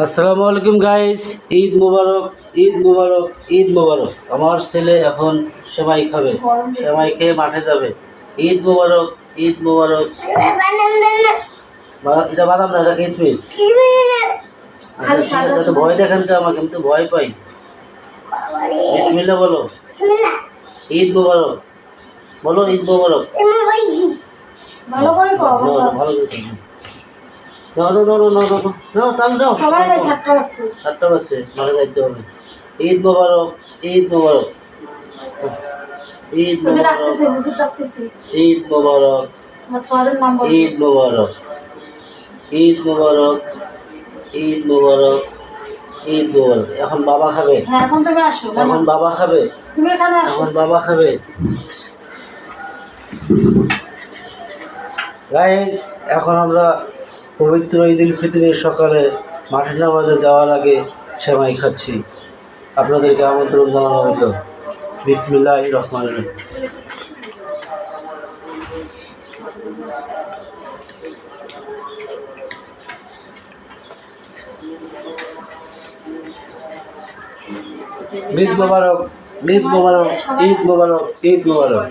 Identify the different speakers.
Speaker 1: আসসালামু আলাইকুম গাইস, ঈদ মুবারক, ঈদ মুবারক, ঈদ মুবারক। আমার ছেলে এখন সেমাই খাবে, সেমাই খেয়ে মাঠে যাবে। ঈদ মুবারক, ঈদ মুবারক। এটা বাদাম না, এটা কিশমিশ। আচ্ছা ঠিক আছে, তো ভয় দেখেন তো আমাকে, আমি তো ভয় পাই। বিসমিল্লাহ বলো। ঈদ মুবারক বলো, ঈদ মুবারক।
Speaker 2: ভালো করে কও,
Speaker 1: ভালো করে সাতটা বাজছে, মাঠে যাইতে হবে। ঈদ মোবারক, ঈদ মোবারক, ঈদ মোবারক, ঈদ মোবারক, ঈদ মোবারক, ঈদ মোবারক, ঈদ মোবারক, ঈদ মোবারক। এখন বাবা খাবে।
Speaker 2: এখন তুমি আসো,
Speaker 1: এখন বাবা খাবে।
Speaker 2: তুমি এখানে আসো।
Speaker 1: এখন বাবা খাবে। গাইস, এখন আমরা পবিত্র ঈদ উল ফিতরের সকালে মাঠে নামাজে যাওয়ার আগে সেমাই খাচ্ছি। আপনাদেরকে আমন্ত্রণ জানানো হলো। বিসমিল্লাহির রহমানির রহিম। ঈদ মোবারক, ঈদ মোবারক, ঈদ মোবারক, ঈদ মোবারক।